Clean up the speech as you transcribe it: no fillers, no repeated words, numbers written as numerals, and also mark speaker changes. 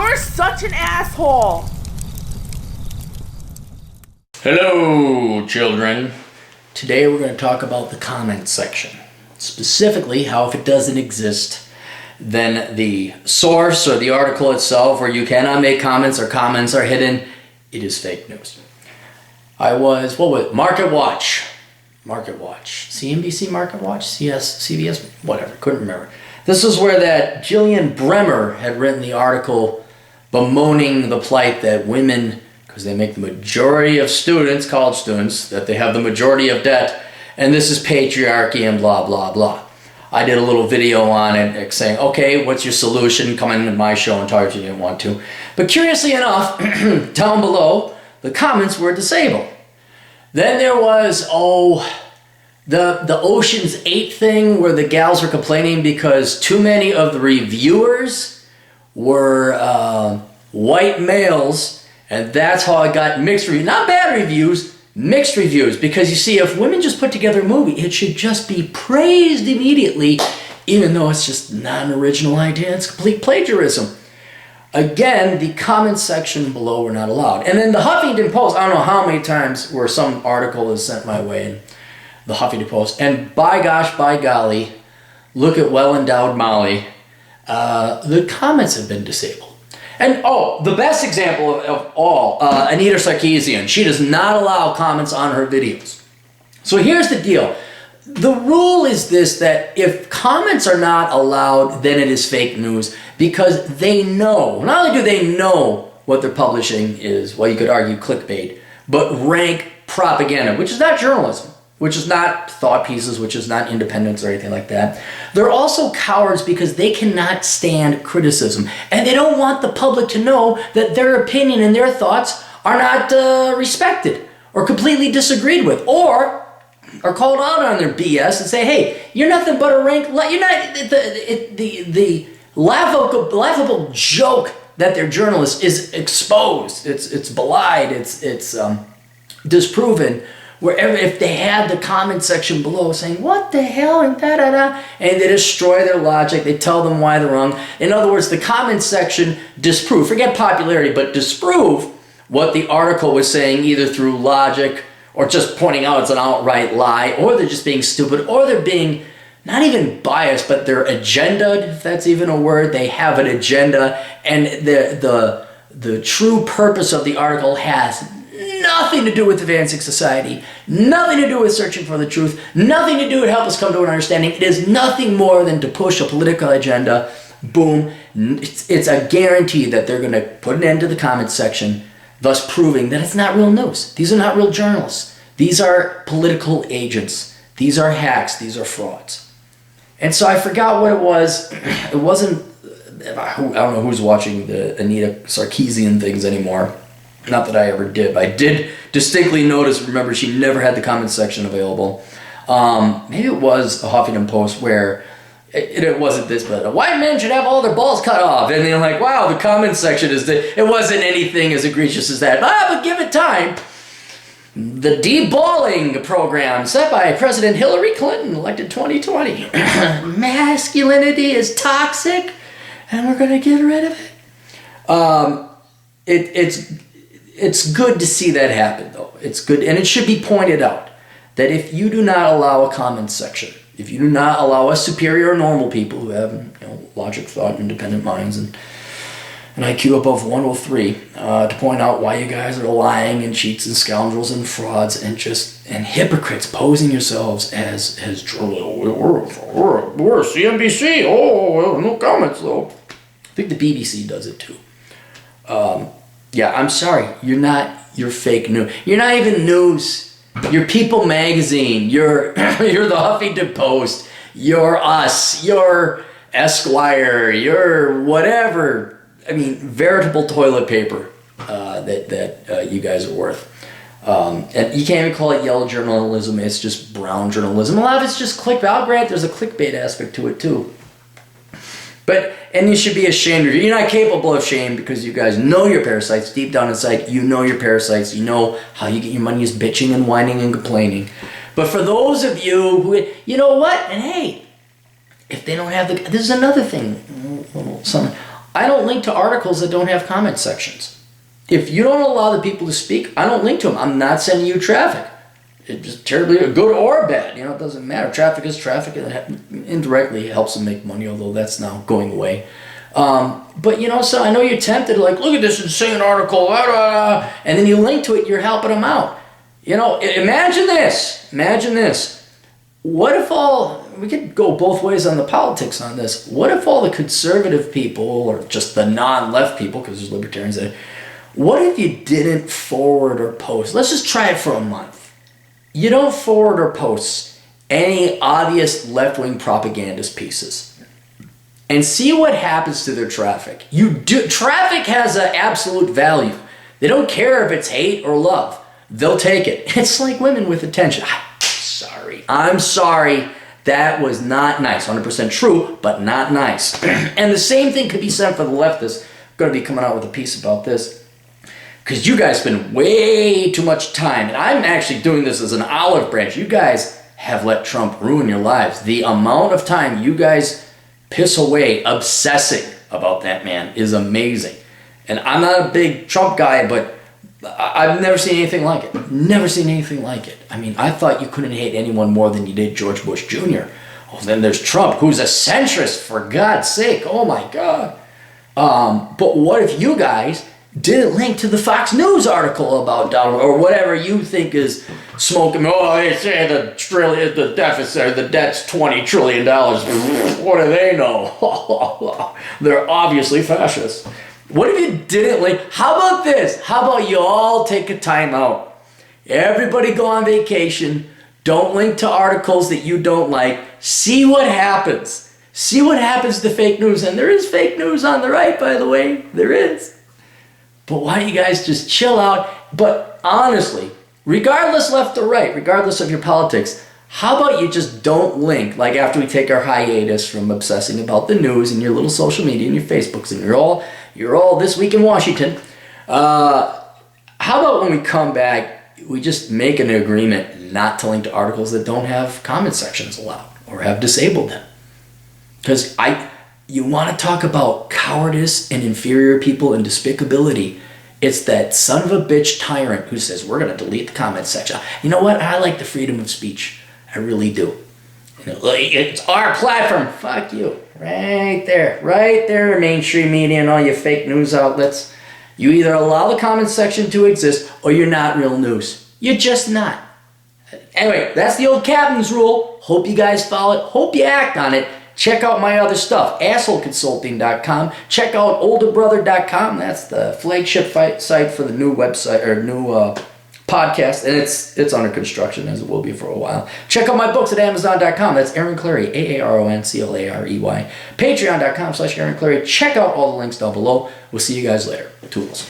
Speaker 1: You're such an asshole!
Speaker 2: Hello, children. Today we're going to talk about the comments section. Specifically, how if it doesn't exist, then the source or the article itself where you cannot make comments or comments are hidden, it is fake news. I was, Market Watch, CNBC Market Watch, CBS, whatever, couldn't remember. This is where that Jillian Bremer had written the article bemoaning the plight that women, because they make the majority of students, college students, that they have the majority of debt, and this is patriarchy and blah, blah, blah. I did a little video on it saying, okay, what's your solution? Come into my show and talk if you didn't want to. But curiously enough, down below, the comments were disabled. Then there was, the Ocean's 8 thing where the gals were complaining because too many of the reviewers were white males, and that's how I got mixed reviews. Not bad reviews, mixed reviews. Because you see, if women just put together a movie, it should just be praised immediately, even though it's just not an original idea, it's complete plagiarism. Again, the comment section below were not allowed. And then the Huffington Post, I don't know how many times where some article is sent my way in the Huffington Post, and by gosh, by golly, look at well-endowed Molly, the comments have been disabled. And the best example of all, Anita Sarkeesian, she does not allow comments on her videos. So here's the deal. The rule is this, that if comments are not allowed, then it is fake news, because they know, not only do they know what they're publishing is, well, you could argue clickbait, but rank propaganda, which is not journalism, which is not thought pieces, which is not independence or anything like that. They're also cowards because they cannot stand criticism, and they don't want the public to know that their opinion and their thoughts are not respected or completely disagreed with, or are called out on their BS and say, hey, you're nothing but a rank, you're not, the laughable joke that they're journalists is exposed, it's belied, it's disproven, wherever, if they had the comment section below saying, what the hell, and da-da-da, and they destroy their logic, they tell them why they're wrong. In other words, the comment section disprove, forget popularity, but disprove what the article was saying, either through logic or just pointing out it's an outright lie, or they're just being stupid, or they're being not even biased, but they're agendaed, if that's even a word. They have an agenda, and the true purpose of the article has nothing to do with advancing society, nothing to do with searching for the truth, nothing to do with help us come to an understanding. It is nothing more than to push a political agenda. Boom. It's a guarantee that they're going to put an end to the comments section, thus proving that it's not real news. These are not real journalists. These are political agents. These are hacks. These are frauds. And so I forgot what it was. It wasn't, I don't know who's watching the Anita Sarkeesian things anymore. Not that I ever did, but I did distinctly notice, remember, she never had the comment section available. Maybe it was a Huffington Post where it wasn't this, but white men should have all their balls cut off. And they're like, wow, the comment section is it wasn't anything as egregious as that. But give it time. The deballing program set by President Hillary Clinton, elected 2020. Masculinity is toxic, and we're going to get rid of it. It's good to see that happen, though. It's good, and it should be pointed out that if you do not allow a comment section, if you do not allow us superior normal people who have logic, thought, independent minds, and an IQ above 103, to point out why you guys are lying and cheats and scoundrels and frauds and hypocrites, posing yourselves as journalists. We're CNBC. No comments though. I think the BBC does it too. Yeah, I'm sorry. You're fake news. You're not even news. You're People Magazine. You're the Huffington Post. You're Us. You're Esquire. You're whatever. I mean, veritable toilet paper that you guys are worth. And you can't even call it yellow journalism. It's just brown journalism. A lot of it's just clickbait. I'll grant there's a clickbait aspect to it too. And you should be ashamed of it. You're not capable of shame because you guys know your parasites. Deep down inside, you know your parasites. You know how you get your money is bitching and whining and complaining. But for those of you who, you know what? And hey, if they don't have this is another thing. I don't link to articles that don't have comment sections. If you don't allow the people to speak, I don't link to them. I'm not sending you traffic. It's just terribly good or bad. It doesn't matter. Traffic is traffic, and it indirectly helps them make money, although that's now going away. But so I know you're tempted to look at this insane article, and then you link to it, you're helping them out. Imagine this. What if we could go both ways on the politics on this. What if all the conservative people, or just the non-left people, because there's libertarians there, what if you didn't forward or post? Let's just try it for a month. You don't forward or post any obvious left-wing propagandist pieces. And see what happens to their traffic. Traffic has an absolute value. They don't care if it's hate or love. They'll take it. It's like women with attention. I'm sorry. That was not nice. 100% true, but not nice. And the same thing could be said for the leftists. I'm going to be coming out with a piece about this. Because you guys spend way too much time. And I'm actually doing this as an olive branch. You guys have let Trump ruin your lives. The amount of time you guys piss away obsessing about that man is amazing. And I'm not a big Trump guy, but I've never seen anything like it. Never seen anything like it. I mean, I thought you couldn't hate anyone more than you did George Bush Jr. Oh, then there's Trump, who's a centrist, for God's sake. Oh, my God. But what if you guys didn't link to the Fox News article about Donald, or whatever you think is smoking? Oh, they say the deficit, or the debt's $20 trillion. What do they know? They're obviously fascists. What if you didn't link? How about this? How about you all take a time out? Everybody go on vacation. Don't link to articles that you don't like. See what happens. See what happens to fake news. And there is fake news on the right, by the way. There is. But why don't you guys just chill out? But honestly, regardless left or right, regardless of your politics, how about you just don't link, like after we take our hiatus from obsessing about the news and your little social media and your Facebooks, and you're all This Week in Washington. How about when we come back, we just make an agreement not to link to articles that don't have comment sections allowed or have disabled them? Because you want to talk about cowardice and inferior people and despicability. It's that son of a bitch tyrant who says, we're going to delete the comment section. You know what? I like the freedom of speech. I really do. It's our platform. Fuck you. Right there, mainstream media and all your fake news outlets. You either allow the comment section to exist or you're not real news. You're just not. Anyway, that's the old captain's rule. Hope you guys follow it. Hope you act on it. Check out my other stuff, assholeconsulting.com. Check out olderbrother.com. That's the flagship site for the new website, or new podcast, and it's under construction, as it will be for a while. Check out my books at amazon.com. That's Aaron Clarey, AARONCLAREY. Patreon.com/Aaron Clarey. Check out all the links down below. We'll see you guys later. Toodles.